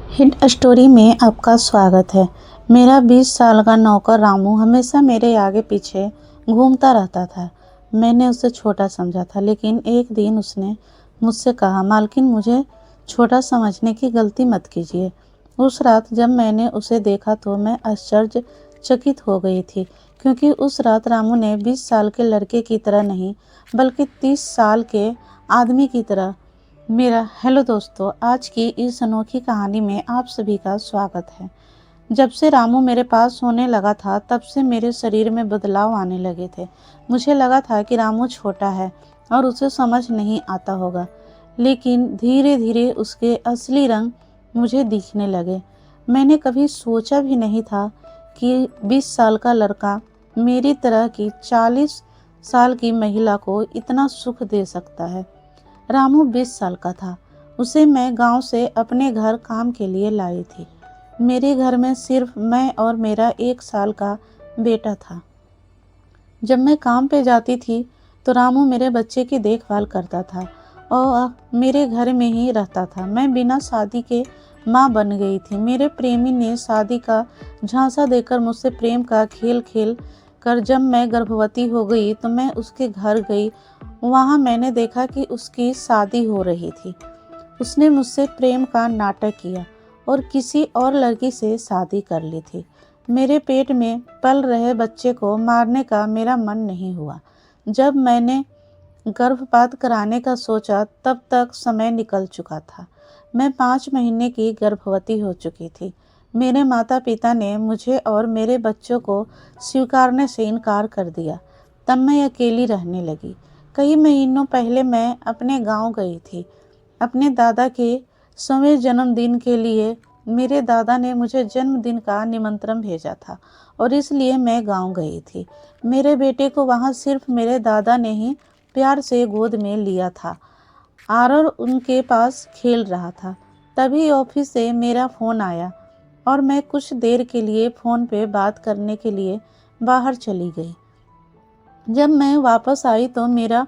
Hit story में आपका स्वागत है। मेरा 20 साल का नौकर रामू हमेशा मेरे आगे पीछे घूमता रहता था। मैंने उसे छोटा समझा था, लेकिन एक दिन उसने मुझसे कहा, मालकिन मुझे छोटा समझने की गलती मत कीजिए। उस रात जब मैंने उसे देखा तो मैं आश्चर्यचकित हो गई थी, क्योंकि उस रात रामू ने 20 साल के लड़के की तरह नहीं, बल्कि 30 साल के आदमी की तरह मेरा हेलो दोस्तों, आज की इस अनोखी कहानी में आप सभी का स्वागत है। जब से रामू मेरे पास सोने लगा था, तब से मेरे शरीर में बदलाव आने लगे थे। मुझे लगा था कि रामू छोटा है और उसे समझ नहीं आता होगा, लेकिन धीरे धीरे उसके असली रंग मुझे दिखने लगे। मैंने कभी सोचा भी नहीं था कि 20 साल का लड़का मेरी तरह की 40 साल की महिला को इतना सुख दे सकता है। रामू 20 साल का था। उसे मैं गांव से अपने घर काम के लिए लाई थी। मेरे घर में सिर्फ मैं और मेरा 1 साल का बेटा था। जब मैं काम पे जाती थी तो रामू मेरे बच्चे की देखभाल करता था और मेरे घर में ही रहता था। मैं बिना शादी के माँ बन गई थी। मेरे प्रेमी ने शादी का झांसा देकर मुझसे प्रेम का खेल खेल कर जब मैं गर्भवती हो गई तो मैं उसके घर गई। वहाँ मैंने देखा कि उसकी शादी हो रही थी। उसने मुझसे प्रेम का नाटक किया और किसी और लड़की से शादी कर ली थी। मेरे पेट में पल रहे बच्चे को मारने का मेरा मन नहीं हुआ। जब मैंने गर्भपात कराने का सोचा, तब तक समय निकल चुका था। मैं 5 महीने की गर्भवती हो चुकी थी। मेरे माता पिता ने मुझे और मेरे बच्चों को स्वीकारने से इनकार कर दिया। तब मैं अकेली रहने लगी। कई महीनों पहले मैं अपने गांव गई थी, अपने दादा के 100वें जन्मदिन के लिए। मेरे दादा ने मुझे जन्मदिन का निमंत्रण भेजा था और इसलिए मैं गांव गई थी। मेरे बेटे को वहां सिर्फ मेरे दादा ने ही प्यार से गोद में लिया था। आरव उनके पास खेल रहा था। तभी ऑफिस से मेरा फ़ोन आया और मैं कुछ देर के लिए फ़ोन पे बात करने के लिए बाहर चली गई। जब मैं वापस आई तो मेरा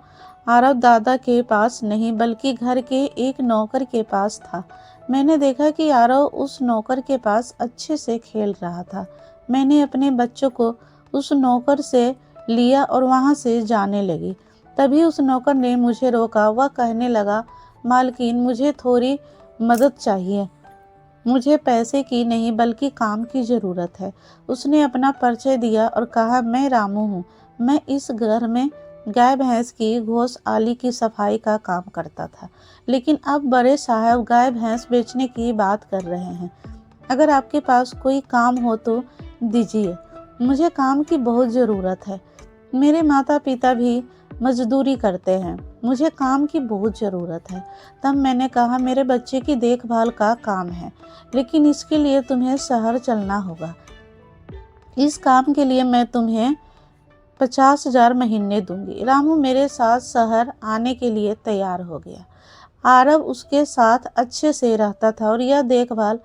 आरव दादा के पास नहीं, बल्कि घर के एक नौकर के पास था। मैंने देखा कि आरव उस नौकर के पास अच्छे से खेल रहा था। मैंने अपने बच्चों को उस नौकर से लिया और वहां से जाने लगी। तभी उस नौकर ने मुझे रोका। वह कहने लगा, मालकिन मुझे थोड़ी मदद चाहिए। मुझे पैसे की नहीं, बल्कि काम की ज़रूरत है। उसने अपना परिचय दिया और कहा, मैं रामू हूँ। मैं इस घर में गाय भैंस की घोषआली की सफाई का काम करता था, लेकिन अब बड़े साहब गाय भैंस बेचने की बात कर रहे हैं। अगर आपके पास कोई काम हो तो दीजिए। मुझे काम की बहुत ज़रूरत है। मेरे माता पिता भी मजदूरी करते हैं। मुझे काम की बहुत ज़रूरत है। तब मैंने कहा, मेरे बच्चे की देखभाल का काम है, लेकिन इसके लिए तुम्हें शहर चलना होगा। इस काम के लिए मैं तुम्हें 50,000 महीने दूंगी। रामू मेरे साथ शहर आने के लिए तैयार हो गया। आरव उसके साथ अच्छे से रहता था और यह देखभाल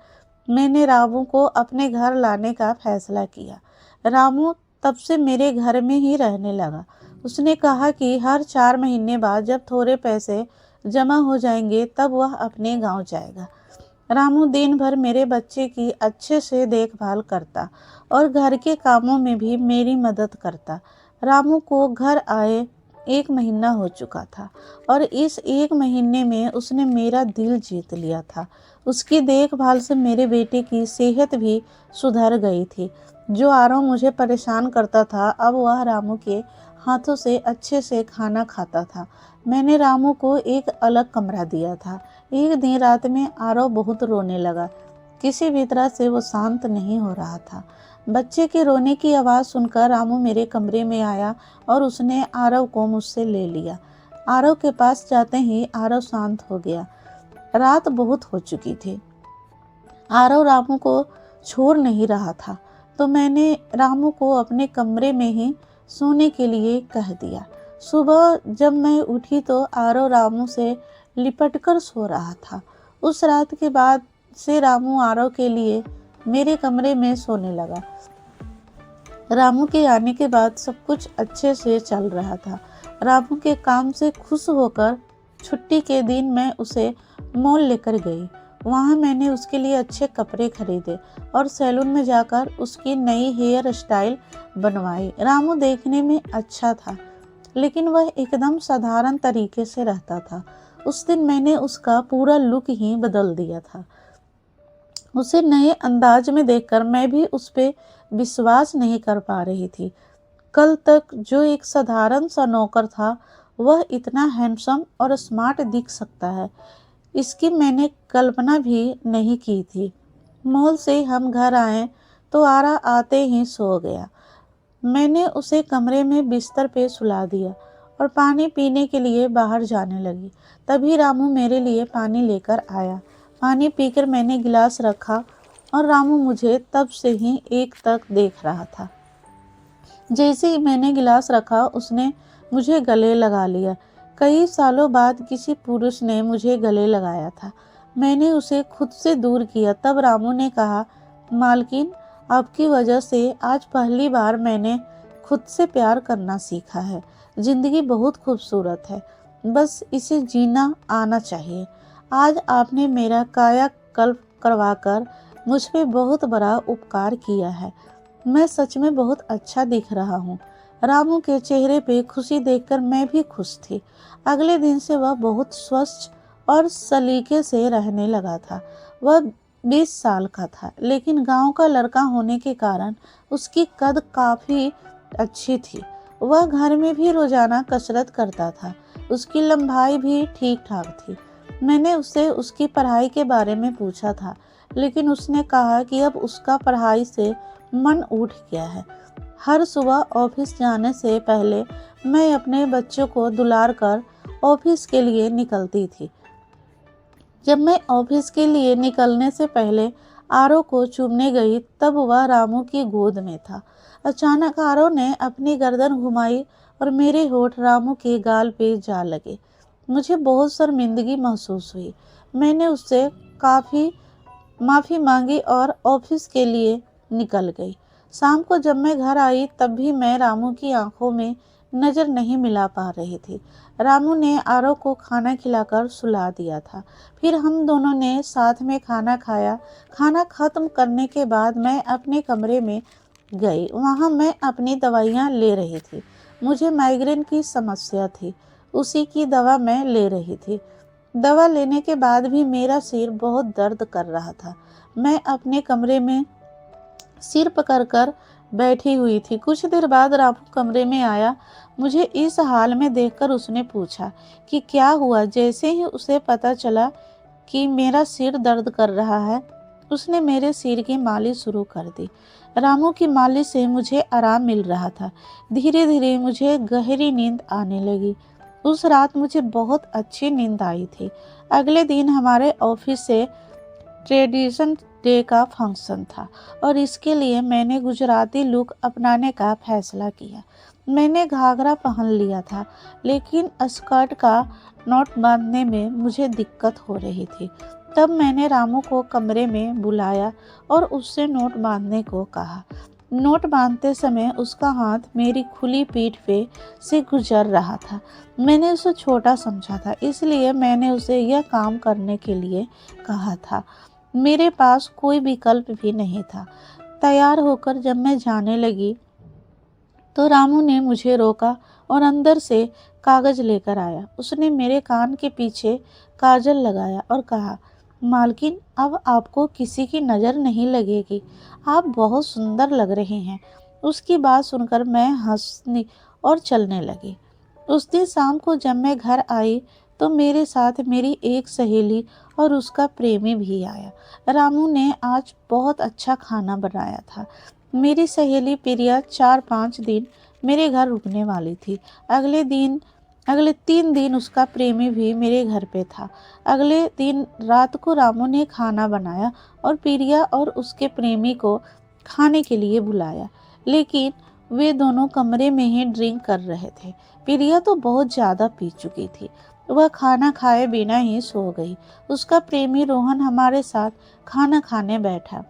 मैंने रामू को अपने घर लाने का फैसला किया। रामू तब से मेरे घर में ही रहने लगा। उसने कहा कि हर 4 महीने बाद जब थोड़े पैसे जमा हो जाएंगे तब वह अपने गांव जाएगा। रामू दिन भर मेरे बच्चे की अच्छे से देखभाल करता और घर के कामों में भी मेरी मदद करता। रामू को घर आए 1 महीना हो चुका था और इस 1 महीने में उसने मेरा दिल जीत लिया था। उसकी देखभाल से मेरे बेटे की सेहत भी सुधर गई थी। जो आरव मुझे परेशान करता था, अब वह रामू के हाथों से अच्छे से खाना खाता था। मैंने रामू को एक अलग कमरा दिया था। एक दिन रात में आरव बहुत रोने लगा। किसी भी तरह से वो शांत नहीं हो रहा था। बच्चे के रोने की आवाज़ सुनकर रामू मेरे कमरे में आया और उसने आरव को मुझसे ले लिया। आरव के पास जाते ही आरव शांत हो गया। रात बहुत हो चुकी थी। आरव रामू को छोड़ नहीं रहा था, तो मैंने रामू को अपने कमरे में ही सोने के लिए कह दिया। सुबह जब मैं उठी तो आरव रामू से लिपटकर सो रहा था। उस रात के बाद से रामू आरव के लिए मेरे कमरे में सोने लगा। रामू के आने के बाद सब कुछ अच्छे से चल रहा था। रामू के काम से खुश होकर छुट्टी के दिन मैं उसे मॉल लेकर गई। वहाँ मैंने उसके लिए अच्छे कपड़े खरीदे और सैलून में जाकर उसकी नई हेयर स्टाइल बनवाई। रामू देखने में अच्छा था, लेकिन वह एकदम साधारण तरीके से रहता था। उस दिन मैंने उसका पूरा लुक ही बदल दिया था। उसे नए अंदाज में देखकर मैं भी उस पे विश्वास नहीं कर पा रही थी। कल तक जो एक साधारण सा नौकर था, वह इतना हैंडसम और स्मार्ट दिख सकता है, इसकी मैंने कल्पना भी नहीं की थी। मॉल से हम घर आए तो आरा आते ही सो गया। मैंने उसे कमरे में बिस्तर पे सुला दिया और पानी पीने के लिए बाहर जाने लगी। तभी रामू मेरे लिए पानी लेकर आया। पानी पीकर मैंने गिलास रखा और रामू मुझे तब से ही एक तक देख रहा था। जैसे ही मैंने गिलास रखा, उसने मुझे गले लगा लिया। कई सालों बाद किसी पुरुष ने मुझे गले लगाया था। मैंने उसे खुद से दूर किया। तब रामू ने कहा, मालकिन, आपकी वजह से आज पहली बार मैंने खुद से प्यार करना सीखा है। जिंदगी बहुत खूबसूरत है, बस इसे जीना आना चाहिए। आज आपने मेरा कायाकल्प करवाकर मुझ पे बहुत बड़ा उपकार किया है। मैं सच में बहुत अच्छा दिख रहा हूँ। रामू के चेहरे पे खुशी देखकर मैं भी खुश थी। अगले दिन से वह बहुत स्वच्छ और सलीके से रहने लगा था। वह 20 साल का था, लेकिन गांव का लड़का होने के कारण उसकी कद काफी अच्छी थी। वह घर में भी रोजाना कसरत करता था। उसकी लंबाई भी ठीक ठाक थी। मैंने उससे उसकी पढ़ाई के बारे में पूछा था, लेकिन उसने कहा कि अब उसका पढ़ाई से मन उठ गया है। हर सुबह ऑफिस जाने से पहले मैं अपने बच्चों को दुलार कर ऑफिस के लिए निकलती थी। जब मैं ऑफिस के लिए निकलने से पहले आरो को चूमने गई, तब वह रामू की गोद में था। अचानक आरो ने अपनी गर्दन घुमाई और मेरे होठ रामू के गाल पे जा लगे। मुझे बहुत शर्मिंदगी महसूस हुई। मैंने उससे काफ़ी माफ़ी मांगी और ऑफिस के लिए निकल गई। शाम को जब मैं घर आई, तब भी मैं रामू की आंखों में नज़र नहीं मिला पा रही थी। रामू ने आरो को खाना खिलाकर सुला दिया था। फिर हम दोनों ने साथ में खाना खाया। खाना खत्म करने के बाद मैं अपने कमरे में गई। वहाँ मैं अपनी दवाइयाँ ले रही थी। मुझे माइग्रेन की समस्या थी, उसी की दवा मैं ले रही थी। दवा लेने के बाद भी मेरा सिर बहुत दर्द कर रहा था। मैं अपने कमरे में सिर पकड़कर बैठी हुई थी। कुछ देर बाद रामू कमरे में आया। मुझे इस हाल में देखकर उसने पूछा कि क्या हुआ। जैसे ही उसे पता चला कि मेरा सिर दर्द कर रहा है, उसने मेरे सिर की मालिश शुरू कर दी। रामू की मालिश से मुझे आराम मिल रहा था। धीरे धीरे मुझे गहरी नींद आने लगी। उस रात मुझे बहुत अच्छी नींद आई थी। अगले दिन हमारे ऑफिस से ट्रेडिशन डे का फंक्शन था और इसके लिए मैंने गुजराती लुक अपनाने का फैसला किया। मैंने घाघरा पहन लिया था, लेकिन स्कर्ट का नॉट बांधने में मुझे दिक्कत हो रही थी। तब मैंने रामू को कमरे में बुलाया और उससे नोट बांधने को कहा। नोट बांधते समय उसका हाथ मेरी खुली पीठ पे से गुजर रहा था। मैंने उसे छोटा समझा था, इसलिए मैंने उसे यह काम करने के लिए कहा था। मेरे पास कोई विकल्प भी नहीं था। तैयार होकर जब मैं जाने लगी, तो रामू ने मुझे रोका और अंदर से कागज लेकर आया। उसने मेरे कान के पीछे काजल लगाया और कहा, मालकिन, अब आपको किसी की नज़र नहीं लगेगी। आप बहुत सुंदर लग रहे हैं। उसकी बात सुनकर मैं हंसने और चलने लगी। उस दिन शाम को जब मैं घर आई, तो मेरे साथ मेरी एक सहेली और उसका प्रेमी भी आया। रामू ने आज बहुत अच्छा खाना बनाया था। मेरी सहेली प्रिया 4-5 दिन मेरे घर रुकने वाली थी। अगले 3 दिन उसका प्रेमी भी मेरे घर पे था। अगले दिन रात को रामू ने खाना बनाया और प्रिया और उसके प्रेमी को खाने के लिए बुलाया, लेकिन वे दोनों कमरे में ही ड्रिंक कर रहे थे। प्रिया तो बहुत ज़्यादा पी चुकी थी। वह खाना खाए बिना ही सो गई। उसका प्रेमी रोहन हमारे साथ खाना खाने बैठा।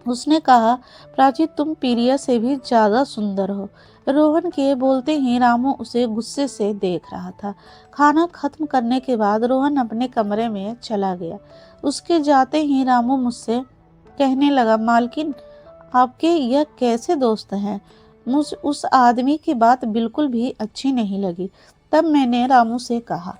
उसने कहा, प्राची, तुम प्रिया से भी ज़्यादा सुंदर हो। रोहन के बोलते ही रामू उसे गुस्से से देख रहा था। खाना खत्म करने के बाद रोहन अपने कमरे में चला गया। उसके जाते ही रामू मुझसे कहने लगा, मालकिन आपके यह कैसे दोस्त हैं? मुझ उस आदमी की बात बिल्कुल भी अच्छी नहीं लगी। तब मैंने रामू से कहा,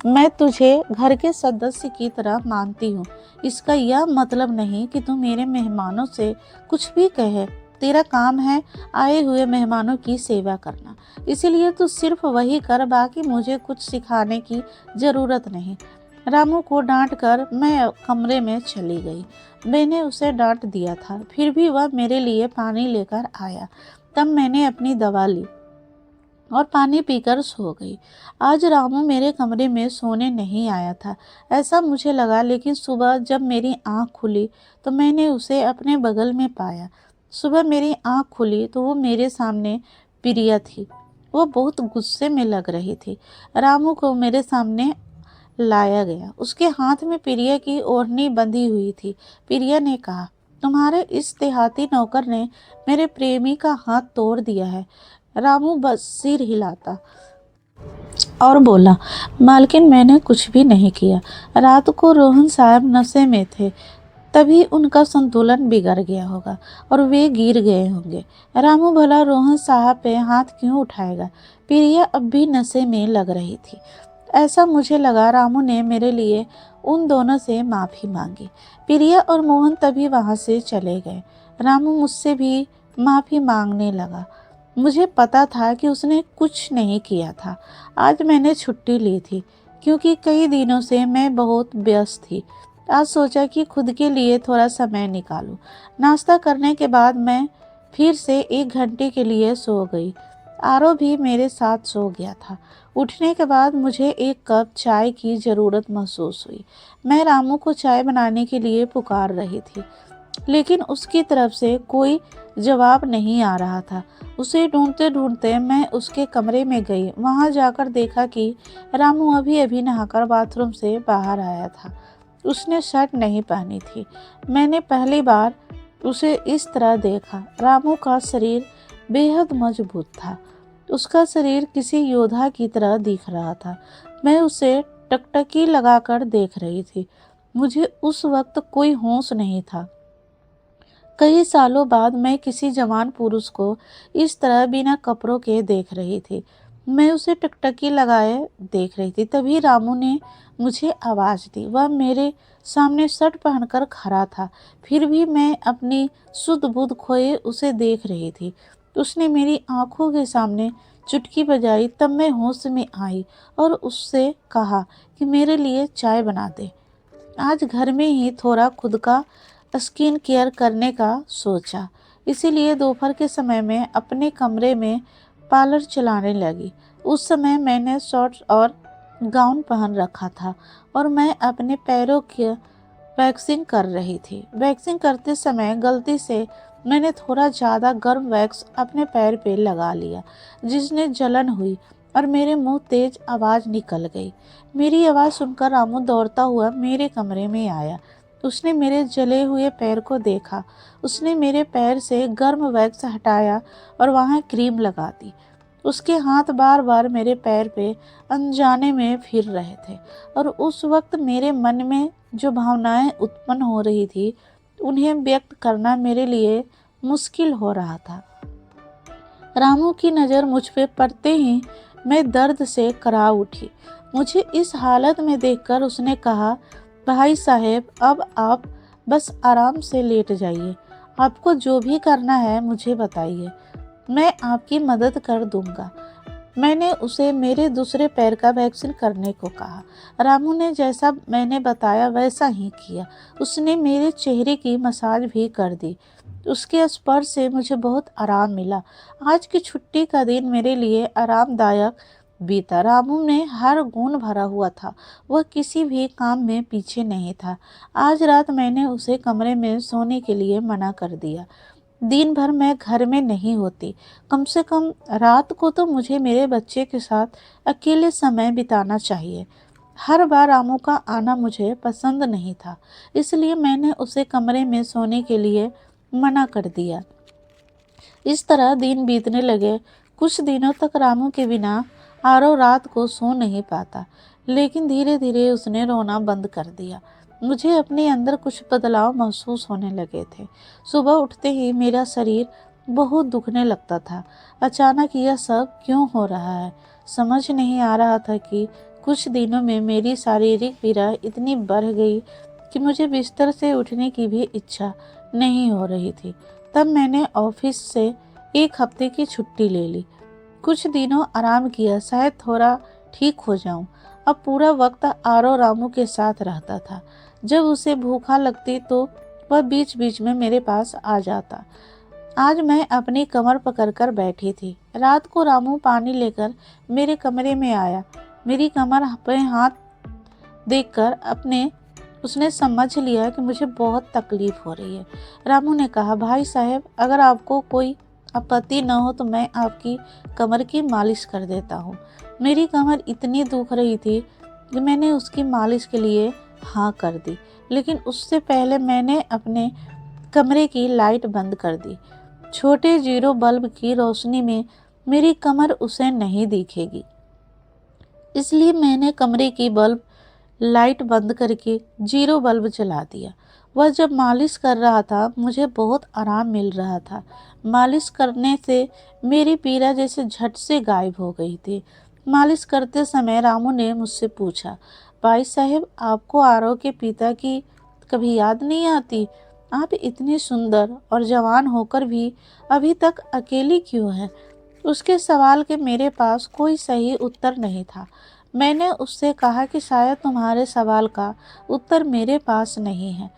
मैं तुझे घर के सदस्य की तरह मानती हूँ। इसका यह मतलब नहीं कि तू मेरे मेहमानों से कुछ भी कहे। तेरा काम है आए हुए मेहमानों की सेवा करना, इसीलिए तू सिर्फ वही कर, बाकी मुझे कुछ सिखाने की जरूरत नहीं। रामू को डांट कर मैं कमरे में चली गई। मैंने उसे डांट दिया था, फिर भी वह मेरे लिए पानी लेकर आया। तब मैंने अपनी दवा ली और पानी पीकर सो गई। आज रामू मेरे कमरे में सोने नहीं आया था, ऐसा मुझे लगा, लेकिन सुबह जब मेरी आंख खुली तो मैंने उसे अपने बगल में पाया। सुबह मेरी आंख खुली तो वो मेरे सामने प्रिया थी। वो बहुत गुस्से में लग रही थी। रामू को मेरे सामने लाया गया। उसके हाथ में प्रिया की ओढ़नी बंधी हुई थी। प्रिया ने कहा, तुम्हारे इस देहाती नौकर ने मेरे प्रेमी का हाथ तोड़ दिया है। रामू बस सिर हिलाता और बोला, मालकिन मैंने कुछ भी नहीं किया। रात को रोहन साहब नशे में थे, तभी उनका संतुलन बिगड़ गया होगा और वे गिर गए होंगे। रामू भला रोहन साहब पे हाथ क्यों उठाएगा? प्रिया अब भी नशे में लग रही थी, ऐसा मुझे लगा। रामू ने मेरे लिए उन दोनों से माफ़ी मांगी। प्रिया और मोहन तभी वहाँ से चले गए। रामू मुझसे भी माफ़ी मांगने लगा। मुझे पता था कि उसने कुछ नहीं किया था। आज मैंने छुट्टी ली थी क्योंकि कई दिनों से मैं बहुत व्यस्त थी। आज सोचा कि खुद के लिए थोड़ा समय निकालूं। नाश्ता करने के बाद मैं फिर से 1 घंटे के लिए सो गई। आरव भी मेरे साथ सो गया था। उठने के बाद मुझे 1 कप चाय की ज़रूरत महसूस हुई। मैं रामू को चाय बनाने के लिए पुकार रही थी, लेकिन उसकी तरफ से कोई जवाब नहीं आ रहा था। उसे ढूंढते ढूंढते मैं उसके कमरे में गई। वहां जाकर देखा कि रामू अभी अभी नहाकर बाथरूम से बाहर आया था। उसने शर्ट नहीं पहनी थी। मैंने पहली बार उसे इस तरह देखा। रामू का शरीर बेहद मजबूत था। उसका शरीर किसी योद्धा की तरह दिख रहा था। मैं उसे टकटकी लगाकर देख रही थी। मुझे उस वक्त कोई होश नहीं था। कई सालों बाद मैं किसी जवान पुरुष को इस तरह बिना कपड़ों के देख रही थी। मैं उसे टकटकी लगाए देख रही थी। तभी रामू ने मुझे आवाज़ दी। वह मेरे सामने शर्ट पहनकर खड़ा था, फिर भी मैं अपनी सुध बुध खोए उसे देख रही थी। उसने मेरी आंखों के सामने चुटकी बजाई। तब मैं होश में आई और उससे कहा कि मेरे लिए चाय बना दे। आज घर में ही थोड़ा खुद का स्किन केयर करने का सोचा, इसीलिए दोपहर के समय में अपने कमरे में पार्लर चलाने लगी। उस समय मैंने शॉर्ट्स और गाउन पहन रखा था और मैं अपने पैरों की वैक्सिंग कर रही थी। वैक्सिंग करते समय गलती से मैंने थोड़ा ज़्यादा गर्म वैक्स अपने पैर पे लगा लिया, जिसने जलन हुई और मेरे मुंह तेज आवाज़ निकल गई। मेरी आवाज़ सुनकर रामू दौड़ता हुआ मेरे कमरे में आया। उसने मेरे जले हुए पैर को देखा। उसने मेरे पैर से गर्म वैक्स हटाया और वहाँ क्रीम लगा दी। उसके हाथ बार बार मेरे पैर पे अनजाने में फिर रहे थे और उस वक्त मेरे मन में जो भावनाएं उत्पन्न हो रही थी उन्हें व्यक्त करना मेरे लिए मुश्किल हो रहा था। रामू की नज़र मुझ पे पड़ते ही मैं दर्द से करा उठी। मुझे इस हालत में देखकर उसने कहा, भाई साहब अब आप बस आराम से लेट जाइए। आपको जो भी करना है मुझे बताइए, मैं आपकी मदद कर दूंगा। मैंने उसे मेरे दूसरे पैर का वैक्सीन करने को कहा। रामू ने जैसा मैंने बताया वैसा ही किया। उसने मेरे चेहरे की मसाज भी कर दी। उसके स्पर्श से मुझे बहुत आराम मिला। आज की छुट्टी का दिन मेरे लिए आरामदायक बीता। रामू में हर गुण भरा हुआ था। वह किसी भी काम में पीछे नहीं था। आज रात मैंने उसे कमरे में सोने के लिए मना कर दिया। दिन भर मैं घर में नहीं होती, कम से कम रात को तो मुझे मेरे बच्चे के साथ अकेले समय बिताना चाहिए। हर बार रामू का आना मुझे पसंद नहीं था, इसलिए मैंने उसे कमरे में सोने के लिए मना कर दिया। इस तरह दिन बीतने लगे। कुछ दिनों तक रामू के बिना आरव रात को सो नहीं पाता, लेकिन धीरे धीरे उसने रोना बंद कर दिया। मुझे अपने अंदर कुछ बदलाव महसूस होने लगे थे। सुबह उठते ही मेरा शरीर बहुत दुखने लगता था। अचानक यह सब क्यों हो रहा है? समझ नहीं आ रहा था कि कुछ दिनों में मेरी शारीरिक पीड़ा इतनी बढ़ गई कि मुझे बिस्तर से उठने की भी इच्छा नहीं हो रही थी। तब मैंने ऑफिस से 1 हफ्ते की छुट्टी ले ली। कुछ दिनों आराम किया, शायद थोड़ा ठीक हो जाऊं। अब पूरा वक्त आरो रामू के साथ रहता था। जब उसे भूखा लगती तो वह बीच बीच में मेरे पास आ जाता। आज मैं अपनी कमर पकड़कर बैठी थी। रात को रामू पानी लेकर मेरे कमरे में आया। मेरी कमर पे हाथ देखकर उसने समझ लिया कि मुझे बहुत तकलीफ हो रही है। रामू ने कहा, भाई साहब, अगर आपको कोई आपत्ति न हो तो मैं आपकी कमर की मालिश कर देता हूँ। मेरी कमर इतनी दुख रही थी कि मैंने उसकी मालिश के लिए हाँ कर दी, लेकिन उससे पहले मैंने अपने कमरे की लाइट बंद कर दी। छोटे जीरो बल्ब की रोशनी में मेरी कमर उसे नहीं दिखेगी, इसलिए मैंने कमरे की बल्ब लाइट बंद करके जीरो बल्ब जला दिया। वह जब मालिश कर रहा था मुझे बहुत आराम मिल रहा था। मालिश करने से मेरी पीड़ा जैसे झट से गायब हो गई थी। मालिश करते समय रामू ने मुझसे पूछा, भाई साहब, आपको आरव के पिता की कभी याद नहीं आती? आप इतनी सुंदर और जवान होकर भी अभी तक अकेली क्यों हैं? उसके सवाल के मेरे पास कोई सही उत्तर नहीं था। मैंने उससे कहा कि शायद तुम्हारे सवाल का उत्तर मेरे पास नहीं है।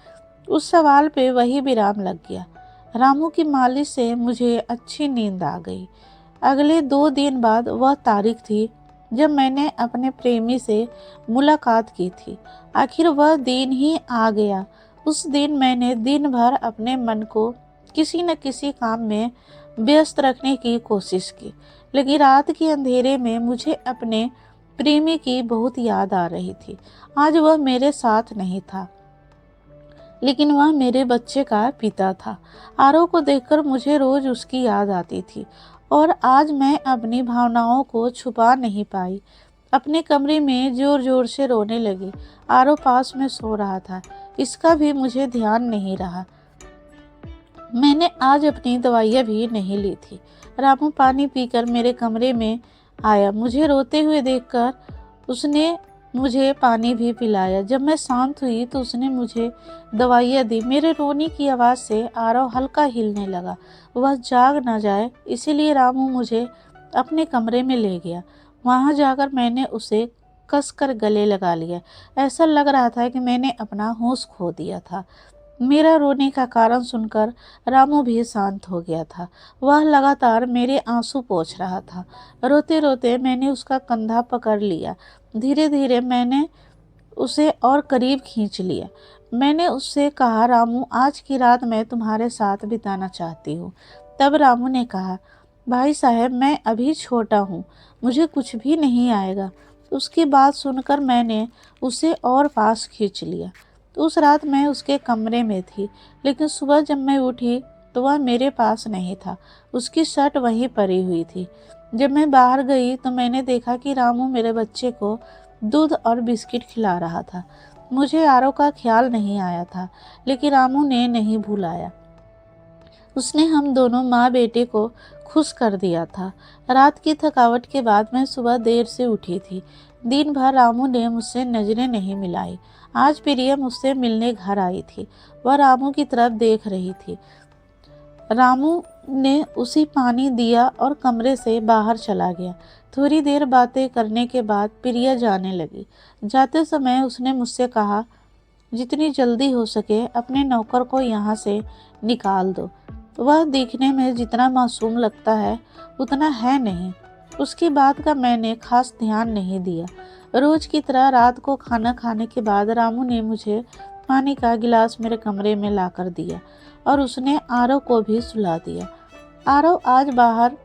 उस सवाल पे वही विराम लग गया। रामू की मालिश से मुझे अच्छी नींद आ गई। अगले 2 दिन बाद वह तारीख थी जब मैंने अपने प्रेमी से मुलाकात की थी। आखिर वह दिन ही आ गया। उस दिन मैंने दिन भर अपने मन को किसी न किसी काम में व्यस्त रखने की कोशिश की, लेकिन रात के अंधेरे में मुझे अपने प्रेमी की बहुत याद आ रही थी। आज वह मेरे साथ नहीं था, लेकिन वह मेरे बच्चे का पिता था। आरव को देखकर मुझे रोज उसकी याद आती थी और आज मैं अपनी भावनाओं को छुपा नहीं पाई। अपने कमरे में जोर जोर से रोने लगी। आरव पास में सो रहा था, इसका भी मुझे ध्यान नहीं रहा। मैंने आज अपनी दवाइयाँ भी नहीं ली थी। रामू पानी पीकर मेरे कमरे में आया। मुझे रोते हुए देखकर उसने मुझे पानी भी पिलाया। जब मैं शांत हुई तो उसने मुझे दवाइयाँ दी। मेरे रोने की आवाज़ से आरव हल्का हिलने लगा। वह जाग न जाए इसीलिए रामू मुझे अपने कमरे में ले गया। वहाँ जाकर मैंने उसे कसकर गले लगा लिया। ऐसा लग रहा था कि मैंने अपना होश खो दिया था। मेरा रोने का कारण सुनकर रामू भी शांत हो गया था। वह लगातार मेरे आंसू पोंछ रहा था। रोते रोते मैंने उसका कंधा पकड़ लिया। धीरे धीरे मैंने उसे और करीब खींच लिया। मैंने उससे कहा, रामू, आज की रात मैं तुम्हारे साथ बिताना चाहती हूँ। तब रामू ने कहा, भाई साहब, मैं अभी छोटा हूँ, मुझे कुछ भी नहीं आएगा। उसकी बात सुनकर मैंने उसे और पास खींच लिया। उस रात मैं उसके कमरे में थी, लेकिन सुबह जब मैं उठी तो वह मेरे पास नहीं था। उसकी शर्ट वहीं पड़ी हुई थी। जब मैं बाहर गई तो मैंने देखा कि रामू मेरे बच्चे को दूध और बिस्किट खिला रहा था। मुझे आरव का ख्याल नहीं आया था, लेकिन रामू ने नहीं भुलाया। उसने हम दोनों माँ बेटे को खुश कर दिया था। रात की थकावट के बाद मैं सुबह देर से उठी थी। दिन भर रामू ने मुझसे नजरें नहीं मिलाई। आज प्रिया मुझसे मिलने घर आई थी। वह रामू की तरफ देख रही थी। रामू ने उसी पानी दिया और कमरे से बाहर चला गया। थोड़ी देर बातें करने के बाद प्रिया जाने लगी। जाते समय उसने मुझसे कहा, जितनी जल्दी हो सके अपने नौकर को यहाँ से निकाल दो। वह दिखने में जितना मासूम लगता है उतना है नहीं। उसकी बात का मैंने खास ध्यान नहीं दिया। रोज की तरह रात को खाना खाने के बाद रामू ने मुझे पानी का गिलास मेरे कमरे में लाकर दिया और उसने आरव को भी सुला दिया। आरव आज बाहर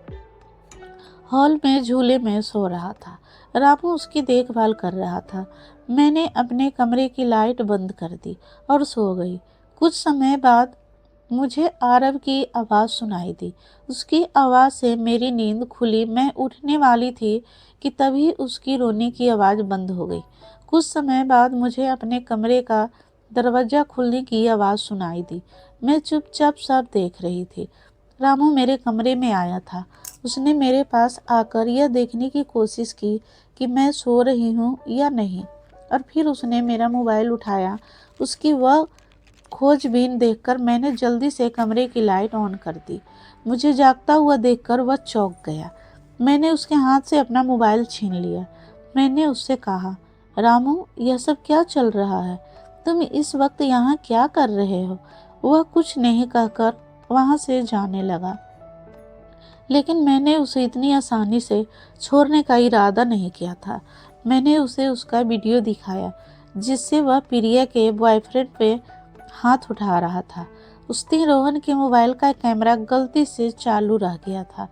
हॉल में झूले में सो रहा था। रामू उसकी देखभाल कर रहा था। मैंने अपने कमरे की लाइट बंद कर दी और सो गई। कुछ समय बाद मुझे आरव की आवाज़ सुनाई दी। उसकी आवाज़ से मेरी नींद खुली। मैं उठने वाली थी कि तभी उसकी रोने की आवाज़ बंद हो गई। कुछ समय बाद मुझे अपने कमरे का दरवाज़ा खुलने की आवाज़ सुनाई दी। मैं चुपचाप सब देख रही थी। रामू मेरे कमरे में आया था। उसने मेरे पास आकर यह देखने की कोशिश की कि मैं सो रही हूँ या नहीं, और फिर उसने मेरा मोबाइल उठाया। उसकी वह खोजबीन देखकर मैंने जल्दी से कमरे की लाइट ऑन कर दी। मुझे जागता हुआ देखकर वह चौंक गया। मैंने उसके हाथ से अपना मोबाइल छीन लिया। मैंने उससे कहा, रामू, यह सब क्या चल रहा है? तुम इस वक्त यहाँ क्या कर रहे हो? वह कुछ नहीं कहकर वहाँ से जाने लगा, लेकिन मैंने उसे इतनी आसानी से छोड़ने का इरादा नहीं किया था। मैंने उसे उसका वीडियो दिखाया जिससे वह प्रिया के बॉयफ्रेंड पे हाथ उठा रहा था। उस दिन रोहन के मोबाइल का कैमरा गलती से चालू रह गया था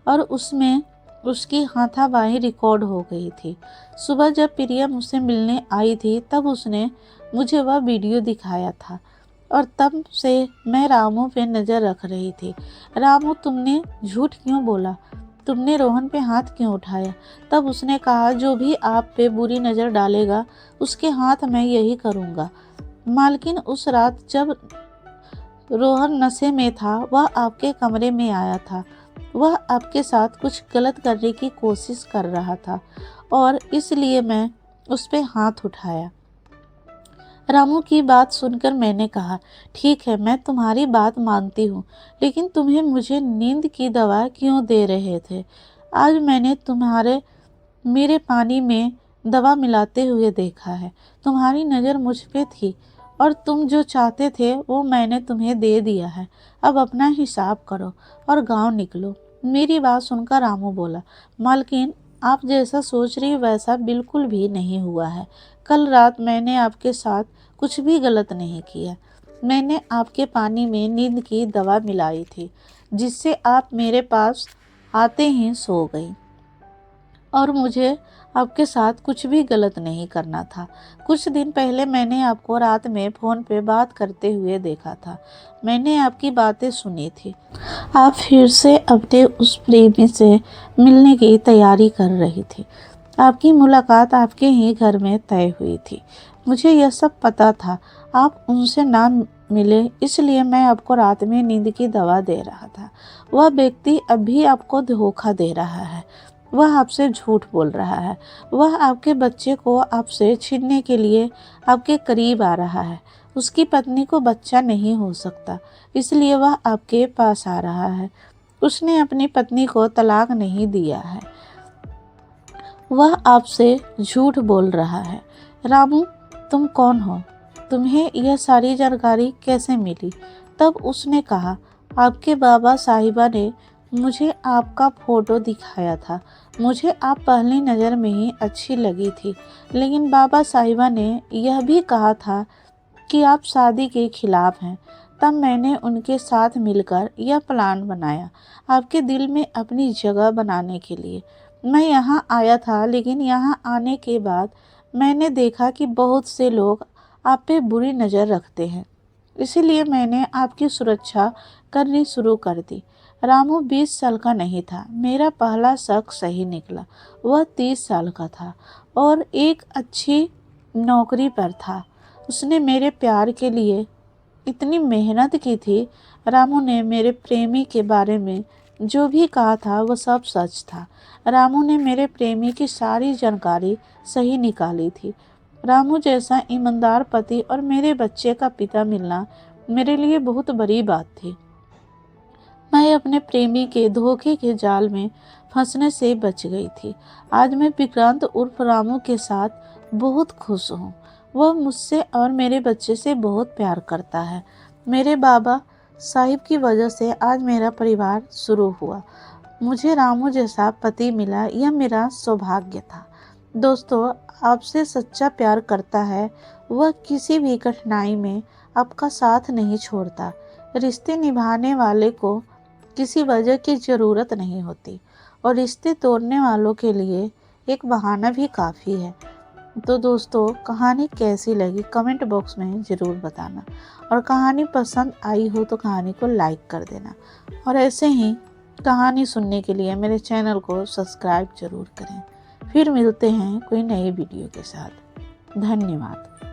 और उसमें उसकी हाथापाई रिकॉर्ड हो गई थी। सुबह जब प्रिया मुझसे मिलने आई थी तब उसने मुझे वह वीडियो दिखाया था, और तब से मैं रामू पे नज़र रख रही थी। रामू, तुमने झूठ क्यों बोला? तुमने रोहन पे हाथ क्यों उठाया? तब उसने कहा, जो भी आप पे बुरी नज़र डालेगा उसके हाथ मैं यही करूँगा। मालकिन, उस रात जब रोहन नशे में था वह आपके कमरे में आया था। वह आपके साथ कुछ गलत करने की कोशिश कर रहा था और इसलिए मैं उस पे हाथ उठाया। रामू की बात सुनकर मैंने कहा, ठीक है, मैं तुम्हारी बात मानती हूँ, लेकिन तुम्हें मुझे नींद की दवा क्यों दे रहे थे? आज मैंने मेरे पानी में दवा मिलाते हुए देखा है। तुम्हारी नज़र मुझ पे थी और तुम जो चाहते थे वो मैंने तुम्हें दे दिया है। अब अपना हिसाब करो और गांव निकलो। मेरी बात सुनकर रामू बोला, मालकिन, आप जैसा सोच रही वैसा बिल्कुल भी नहीं हुआ है। कल रात मैंने आपके साथ कुछ भी गलत नहीं किया। मैंने आपके पानी में नींद की दवा मिलाई थी जिससे आप मेरे पास आते ही सो गई, और मुझे आपके साथ कुछ भी गलत नहीं करना था। कुछ दिन पहले मैंने आपको रात में फ़ोन पे बात करते हुए देखा था। मैंने आपकी बातें सुनी थी। आप फिर से अपने उस प्रेमी से मिलने की तैयारी कर रही थी। आपकी मुलाकात आपके ही घर में तय हुई थी। मुझे यह सब पता था। आप उनसे ना मिले इसलिए मैं आपको रात में नींद की दवा दे रहा था। वह व्यक्ति अभी आपको धोखा दे रहा है। वह आपसे झूठ बोल रहा है। वह आपके बच्चे को आपसे छीनने के लिए आपके करीब आ रहा है। उसकी पत्नी को बच्चा नहीं हो सकता, इसलिए वह आपके पास आ रहा है। उसने अपनी पत्नी को तलाक नहीं दिया है। वह आपसे झूठ बोल रहा है। रामू, तुम कौन हो? तुम्हें यह सारी जानकारी कैसे मिली? तब उसने कहा, आपके बाबा साहिबा ने मुझे आपका फ़ोटो दिखाया था। मुझे आप पहली नज़र में ही अच्छी लगी थी, लेकिन बाबा साहिबा ने यह भी कहा था कि आप शादी के खिलाफ हैं। तब मैंने उनके साथ मिलकर यह प्लान बनाया, आपके दिल में अपनी जगह बनाने के लिए। मैं यहाँ आया था, लेकिन यहाँ आने के बाद मैंने देखा कि बहुत से लोग आप पे बुरी नज़र रखते हैं, इसीलिए मैंने आपकी सुरक्षा करनी शुरू कर दी। रामू 20 साल का नहीं था। मेरा पहला शक सही निकला। वह 30 साल का था और एक अच्छी नौकरी पर था। उसने मेरे प्यार के लिए इतनी मेहनत की थी। रामू ने मेरे प्रेमी के बारे में जो भी कहा था वह सब सच था। रामू ने मेरे प्रेमी की सारी जानकारी सही निकाली थी। रामू जैसा ईमानदार पति और मेरे बच्चे का पिता मिलना मेरे लिए बहुत बड़ी बात थी। मैं अपने प्रेमी के धोखे के जाल में फंसने से बच गई थी। आज मैं विक्रांत उर्फ रामू के साथ बहुत खुश हूँ। वह मुझसे और मेरे बच्चे से बहुत प्यार करता है। मेरे बाबा साहिब की वजह से आज मेरा परिवार शुरू हुआ। मुझे रामू जैसा पति मिला, यह मेरा सौभाग्य था। दोस्तों, आपसे सच्चा प्यार करता है वह किसी भी कठिनाई में आपका साथ नहीं छोड़ता। रिश्ते निभाने वाले को किसी वजह की ज़रूरत नहीं होती, और रिश्ते तोड़ने वालों के लिए एक बहाना भी काफ़ी है। तो दोस्तों, कहानी कैसी लगी कमेंट बॉक्स में ज़रूर बताना, और कहानी पसंद आई हो तो कहानी को लाइक कर देना, और ऐसे ही कहानी सुनने के लिए मेरे चैनल को सब्सक्राइब ज़रूर करें। फिर मिलते हैं कोई नई वीडियो के साथ। धन्यवाद।